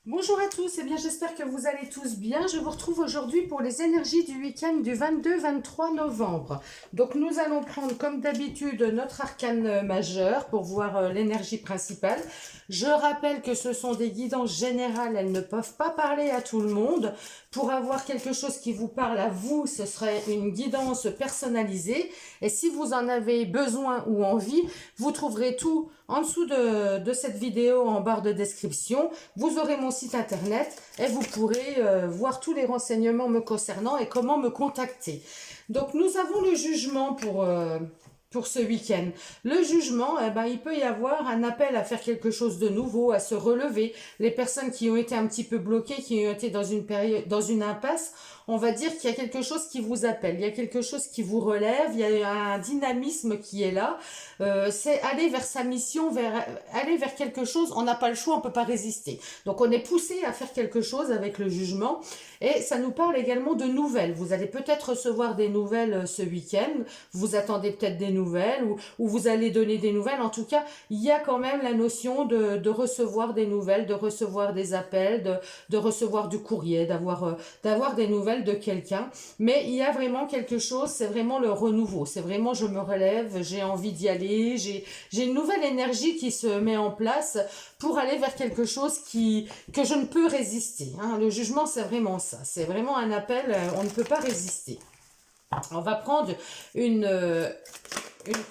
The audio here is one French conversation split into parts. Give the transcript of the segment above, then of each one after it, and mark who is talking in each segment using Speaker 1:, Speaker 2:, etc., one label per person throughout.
Speaker 1: Bonjour à tous, et bien j'espère que vous allez tous bien. Je vous retrouve aujourd'hui pour les énergies du week-end du 22-23 novembre. Donc nous allons prendre comme d'habitude notre arcane majeur pour voir l'énergie principale. Je rappelle que ce sont des guidances générales, elles ne peuvent pas parler à tout le monde. Pour avoir quelque chose qui vous parle à vous, ce serait une guidance personnalisée. Et si vous en avez besoin ou envie, vous trouverez tout en dessous de cette vidéo en barre de description. Vous aurez mon site internet et vous pourrez voir tous les renseignements me concernant et comment me contacter. Donc nous avons le jugement pour ce week-end. Le jugement, il peut y avoir un appel à faire quelque chose de nouveau, à se relever. Les personnes qui ont été un petit peu bloquées, qui ont été dans une période, dans une impasse, on va dire qu'il y a quelque chose qui vous appelle, il y a quelque chose qui vous relève, il y a un dynamisme qui est là. C'est aller vers sa mission, aller vers quelque chose, on n'a pas le choix, on ne peut pas résister. Donc on est poussé à faire quelque chose avec le jugement et ça nous parle également de nouvelles. Vous allez peut-être recevoir des nouvelles ce week-end, vous attendez peut-être des nouvelles ou vous allez donner des nouvelles. En tout cas, il y a quand même la notion de recevoir des nouvelles, de recevoir des appels, de recevoir du courrier, d'avoir des nouvelles de quelqu'un, mais il y a vraiment quelque chose, c'est vraiment le renouveau, c'est vraiment je me relève, j'ai envie d'y aller, j'ai une nouvelle énergie qui se met en place pour aller vers quelque chose que je ne peux résister. Hein. Le jugement, c'est vraiment ça, c'est vraiment un appel, on ne peut pas résister. On va prendre une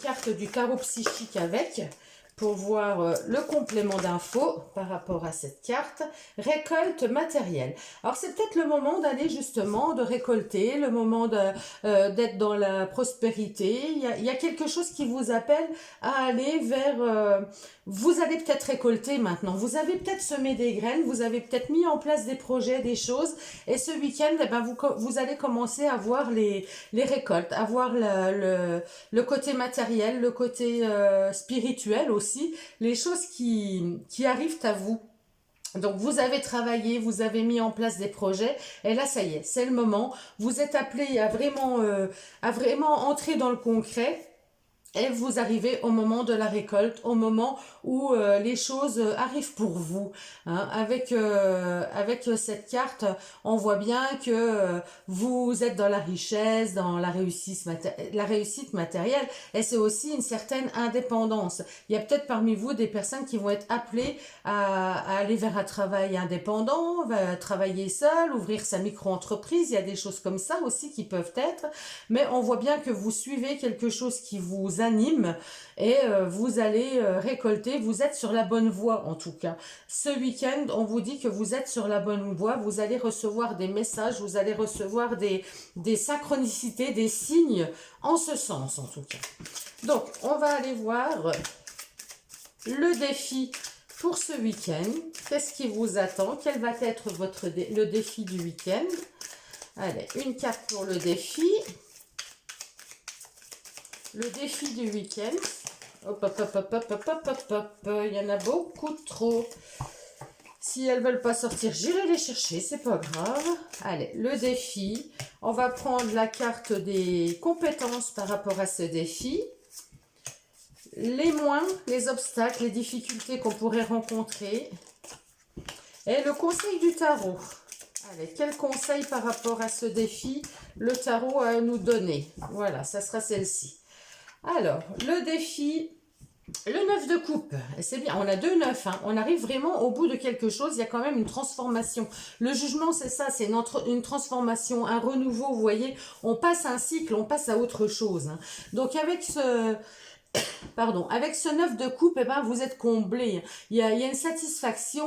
Speaker 1: carte du tarot psychique avec pour voir le complément d'infos par rapport à cette carte. Récolte matérielle. Alors c'est peut-être le moment d'aller justement, de récolter, le moment d'être dans la prospérité. Il y a quelque chose qui vous appelle à aller vers... vous allez peut-être récolter maintenant, vous avez peut-être semé des graines, vous avez peut-être mis en place des projets, des choses, et ce week-end, vous allez commencer à voir les récoltes, à voir le côté matériel, le côté spirituel aussi, les choses qui arrivent à vous. Donc vous avez travaillé, vous avez mis en place des projets, et là ça y est, c'est le moment. Vous êtes appelé à vraiment entrer dans le concret. Et vous arrivez au moment de la récolte, au moment où les choses arrivent pour vous. Hein. Avec cette carte, on voit bien que vous êtes dans la richesse, dans la réussite matérielle, et c'est aussi une certaine indépendance. Il y a peut-être parmi vous des personnes qui vont être appelées à aller vers un travail indépendant, travailler seul, ouvrir sa micro-entreprise. Il y a des choses comme ça aussi qui peuvent être, mais on voit bien que vous suivez quelque chose qui vous anime et vous allez récolter, vous êtes sur la bonne voie en tout cas. Ce week-end, on vous dit que vous êtes sur la bonne voie, vous allez recevoir des messages, vous allez recevoir des synchronicités, des signes en ce sens en tout cas. Donc, on va aller voir le défi pour ce week-end. Qu'est-ce qui vous attend? Quel va être le défi du week-end? Allez, une carte pour le défi. Le défi du week-end. Hop, hop, hop, hop, hop, hop, hop, hop, hop. Il y en a beaucoup trop. Si elles ne veulent pas sortir, j'irai les chercher, c'est pas grave. Allez, le défi. On va prendre la carte des compétences par rapport à ce défi. Les moins, les obstacles, les difficultés qu'on pourrait rencontrer. Et le conseil du tarot. Allez, quel conseil par rapport à ce défi le tarot a à nous donner? Voilà, ça sera celle-ci. Alors, le défi, le 9 de coupe, c'est bien, on a 2 9, hein. On arrive vraiment au bout de quelque chose, il y a quand même une transformation. Le jugement, c'est ça, c'est une transformation, un renouveau, vous voyez, on passe un cycle, on passe à autre chose. Hein. Donc avec avec ce 9 de coupe, vous êtes comblé. Il y a une satisfaction,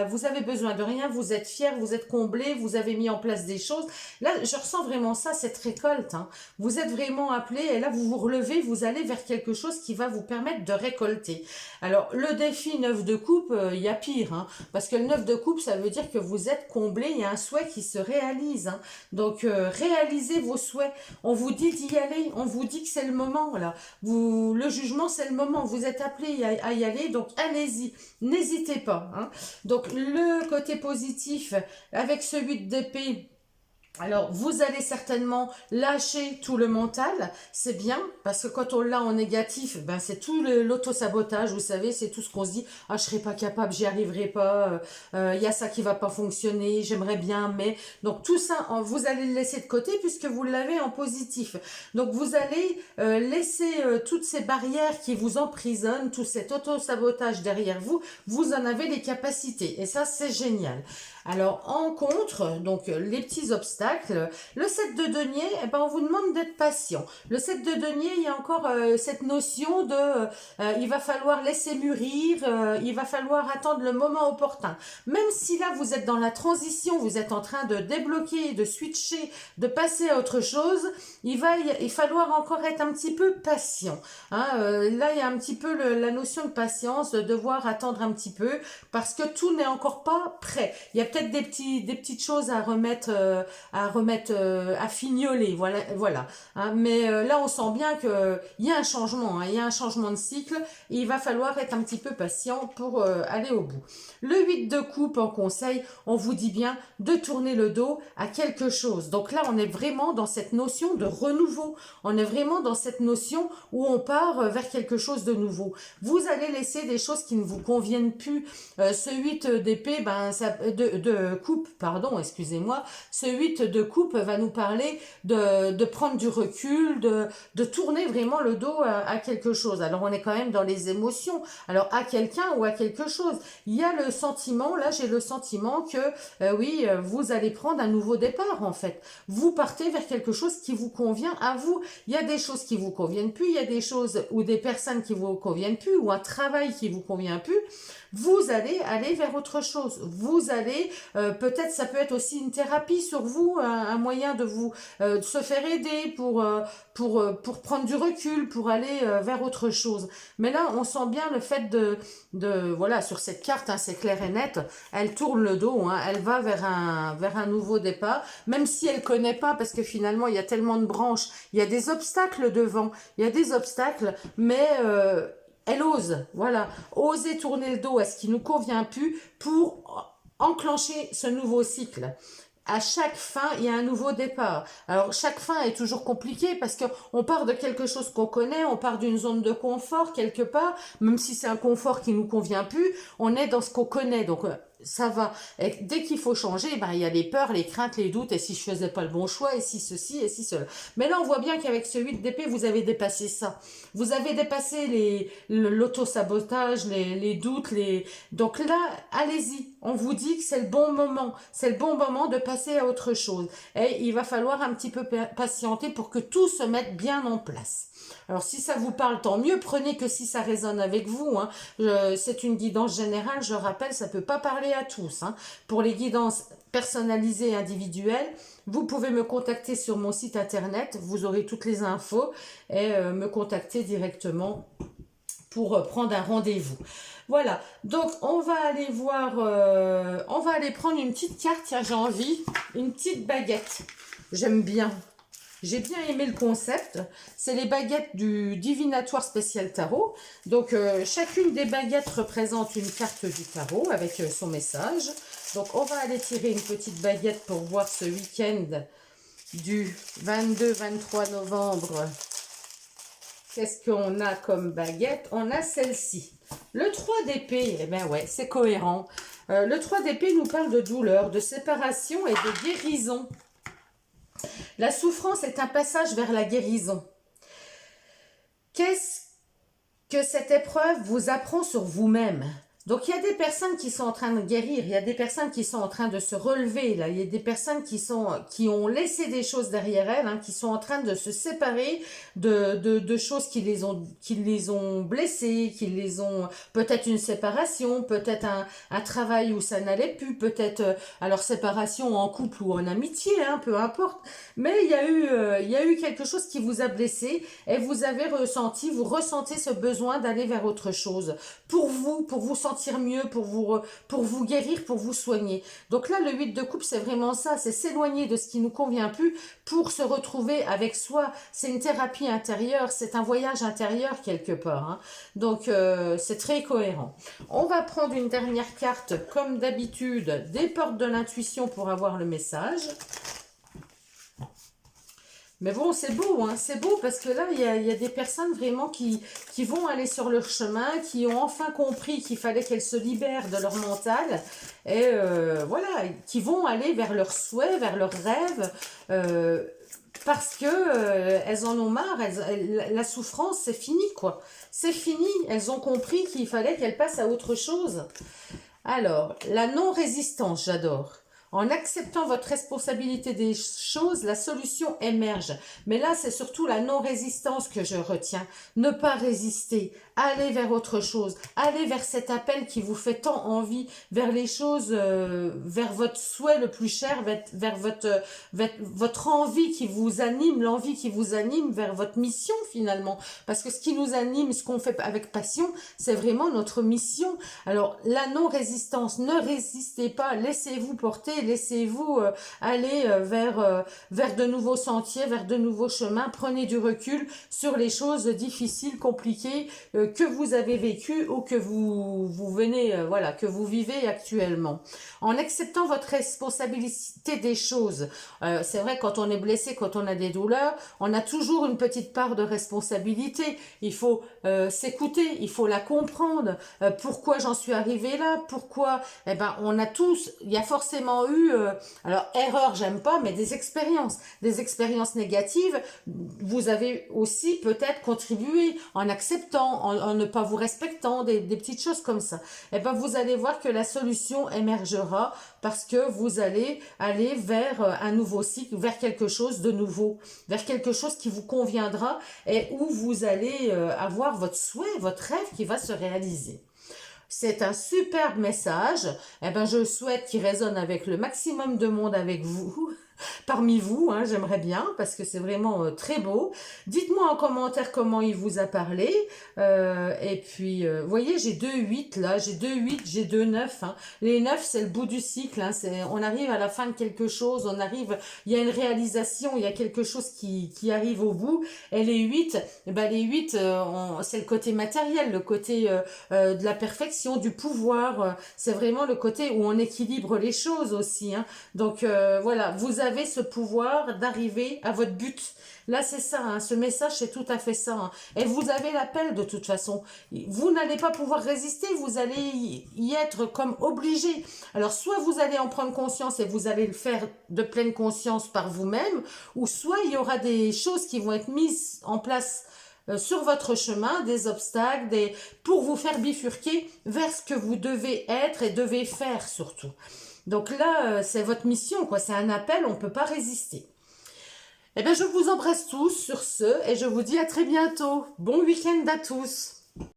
Speaker 1: vous avez besoin de rien, vous êtes fier, vous êtes comblé, vous avez mis en place des choses. Là, je ressens vraiment ça, cette récolte. Hein. Vous êtes vraiment appelé et là, vous vous relevez, vous allez vers quelque chose qui va vous permettre de récolter. Alors, le défi 9 de coupe, il y a pire. Hein, parce que le 9 de coupe, ça veut dire que vous êtes comblé, il y a un souhait qui se réalise. Hein. Donc, réalisez vos souhaits. On vous dit d'y aller, on vous dit que c'est le moment. Là. Le jugement, c'est le moment. Vous êtes appelé à y aller, donc allez-y. N'hésitez pas. Hein. Donc, le côté positif, avec ce 8 d'épée, Alors, vous allez certainement lâcher tout le mental, c'est bien, parce que quand on l'a en négatif, ben c'est tout l'auto-sabotage, vous savez, c'est tout ce qu'on se dit, ah, je serai pas capable, j'y arriverai pas, y a ça qui va pas fonctionner, j'aimerais bien, mais... Donc, tout ça, vous allez le laisser de côté, puisque vous l'avez en positif. Donc, vous allez laisser toutes ces barrières qui vous emprisonnent, tout cet auto-sabotage derrière vous, vous en avez les capacités, et ça, c'est génial. Alors, en contre, donc les petits obstacles, le 7 de denier, eh ben, on vous demande d'être patient. Le 7 de denier, il y a encore cette notion de il va falloir laisser mûrir, il va falloir attendre le moment opportun. Même si là, vous êtes dans la transition, vous êtes en train de débloquer, de switcher, de passer à autre chose, il falloir encore être un petit peu patient. Hein. Là, il y a un petit peu la notion de patience, de devoir attendre un petit peu, parce que tout n'est encore pas prêt. Il y a peut-être des petites choses à remettre, à fignoler, voilà. Hein, mais là, on sent bien que il y a un changement, hein, il y a un changement de cycle. Et il va falloir être un petit peu patient pour aller au bout. Le 8 de coupe en conseil, on vous dit bien de tourner le dos à quelque chose. Donc là, on est vraiment dans cette notion de renouveau. On est vraiment dans cette notion où on part vers quelque chose de nouveau. Vous allez laisser des choses qui ne vous conviennent plus. Ce 8 d'épée, ben, de coupe, pardon, excusez-moi, ce 8 de coupe va nous parler de prendre du recul, de tourner vraiment le dos à quelque chose. Alors, on est quand même dans les émotions. Alors, à quelqu'un ou à quelque chose. Il y a le sentiment, là, j'ai le sentiment que, oui, vous allez prendre un nouveau départ, en fait. Vous partez vers quelque chose qui vous convient à vous. Il y a des choses qui vous conviennent plus, il y a des choses ou des personnes qui vous conviennent plus, ou un travail qui vous convient plus. Vous allez aller vers autre chose. Vous allez, peut-être ça peut être aussi une thérapie sur vous, un moyen de vous de se faire aider pour prendre du recul, pour aller vers autre chose. Mais là, on sent bien le fait voilà, sur cette carte, hein, c'est clair et net, elle tourne le dos, hein, elle va vers un nouveau départ, même si elle connaît pas, parce que finalement, il y a tellement de branches, il y a des obstacles devant, il y a des obstacles, mais... elle ose, voilà, oser tourner le dos à ce qui nous convient plus pour enclencher ce nouveau cycle. À chaque fin, il y a un nouveau départ. Alors, chaque fin est toujours compliquée parce qu'on part de quelque chose qu'on connaît, on part d'une zone de confort quelque part, même si c'est un confort qui nous convient plus, on est dans ce qu'on connaît. Donc, ça va. Et dès qu'il faut changer, ben, il y a les peurs, les craintes, les doutes, et si je faisais pas le bon choix, et si ceci, et si cela. Mais là, on voit bien qu'avec ce 8 d'épée, vous avez dépassé ça. Vous avez dépassé l'auto-sabotage, les doutes, donc là, allez-y. On vous dit que c'est le bon moment. C'est le bon moment de passer à autre chose. Et il va falloir un petit peu patienter pour que tout se mette bien en place. Alors, si ça vous parle, tant mieux. Prenez que si ça résonne avec vous. Hein. C'est une guidance générale. Je rappelle, ça peut pas parler à tous. Hein. Pour les guidances personnalisées et individuelles, vous pouvez me contacter sur mon site internet. Vous aurez toutes les infos et me contacter directement pour prendre un rendez-vous. Voilà, donc on va aller voir, on va aller prendre une petite carte, tiens, j'ai envie, une petite baguette. J'aime bien. J'ai bien aimé le concept. C'est les baguettes du divinatoire spécial tarot. Donc, chacune des baguettes représente une carte du tarot avec son message. Donc, on va aller tirer une petite baguette pour voir ce week-end du 22-23 novembre. Qu'est-ce qu'on a comme baguette? On a celle-ci. Le 3 d'épée, eh bien ouais, c'est cohérent. Le 3 d'épée nous parle de douleur, de séparation et de guérison. La souffrance est un passage vers la guérison. Qu'est-ce que cette épreuve vous apprend sur vous-même? Donc, il y a des personnes qui sont en train de guérir, il y a des personnes qui sont en train de se relever, là. Il y a des personnes qui ont laissé des choses derrière elles, hein, qui sont en train de se séparer de choses qui les ont blessées, qui les ont, peut-être une séparation, peut-être un travail où ça n'allait plus, peut-être, alors séparation en couple ou en amitié, hein, peu importe. Mais il y a eu quelque chose qui vous a blessé et vous ressentez ce besoin d'aller vers autre chose. Pour vous sentir mieux, pour vous guérir, pour vous soigner. Donc là, le 8 de coupe, c'est vraiment ça, c'est s'éloigner de ce qui nous convient plus pour se retrouver avec soi. C'est une thérapie intérieure, c'est un voyage intérieur quelque part. Hein. Donc, c'est très cohérent. On va prendre une dernière carte, comme d'habitude, des portes de l'intuition pour avoir le message. Mais bon, c'est beau, hein, c'est beau parce que là, il y a des personnes vraiment qui vont aller sur leur chemin, qui ont enfin compris qu'il fallait qu'elles se libèrent de leur mental et voilà, qui vont aller vers leurs souhaits, vers leurs rêves. Parce que elles en ont marre, la souffrance, c'est fini, quoi. C'est fini, elles ont compris qu'il fallait qu'elles passent à autre chose. Alors, la non-résistance, j'adore. En acceptant votre responsabilité des choses, la solution émerge. Mais là, c'est surtout la non-résistance que je retiens. Ne pas résister, aller vers autre chose, aller vers cet appel qui vous fait tant envie, vers les choses, vers votre souhait le plus cher, vers votre envie qui vous anime, l'envie qui vous anime, vers votre mission finalement. Parce que ce qui nous anime, ce qu'on fait avec passion, c'est vraiment notre mission. Alors, la non-résistance, ne résistez pas, laissez-vous porter, laissez-vous aller vers de nouveaux sentiers, vers de nouveaux chemins. Prenez du recul sur les choses difficiles, compliquées que vous avez vécues ou que vous venez, voilà, que vous vivez actuellement. En acceptant votre responsabilité des choses, c'est vrai, quand on est blessé, quand on a des douleurs, on a toujours une petite part de responsabilité. Il faut s'écouter, il faut la comprendre. Pourquoi j'en suis arrivée là? Pourquoi? Eh ben, on a tous, il y a forcément eu, alors erreur, j'aime pas, mais des expériences négatives. Vous avez aussi peut-être contribué en acceptant, en ne pas vous respectant, des petites choses comme ça. Eh ben, vous allez voir que la solution émergera parce que vous allez aller vers un nouveau cycle, vers quelque chose de nouveau, vers quelque chose qui vous conviendra et où vous allez avoir votre souhait, votre rêve qui va se réaliser. C'est un superbe message. Eh ben, je souhaite qu'il résonne avec le maximum de monde avec vous. Parmi vous, hein, j'aimerais bien, parce que c'est vraiment très beau. Dites-moi en commentaire comment il vous a parlé. Et puis, vous voyez, j'ai 2 8 là, j'ai 2 8, j'ai 2 9. Hein. Les 9, c'est le bout du cycle. Hein, on arrive à la fin de quelque chose, il y a une réalisation, il y a quelque chose qui arrive au bout. Et les 8, les 8, c'est le côté matériel, le côté de la perfection, du pouvoir. C'est vraiment le côté où on équilibre les choses aussi. Hein. Donc, voilà, vous avez ce pouvoir d'arriver à votre but. Là, c'est ça, hein, ce message, c'est tout à fait ça. Hein. Et vous avez l'appel de toute façon. Vous n'allez pas pouvoir résister, vous allez y être comme obligé. Alors, soit vous allez en prendre conscience et vous allez le faire de pleine conscience par vous-même, ou soit il y aura des choses qui vont être mises en place sur votre chemin, des obstacles, pour vous faire bifurquer vers ce que vous devez être et devez faire surtout. Donc là, c'est votre mission, quoi. C'est un appel, on ne peut pas résister. Eh bien, je vous embrasse tous sur ce et je vous dis à très bientôt. Bon week-end à tous.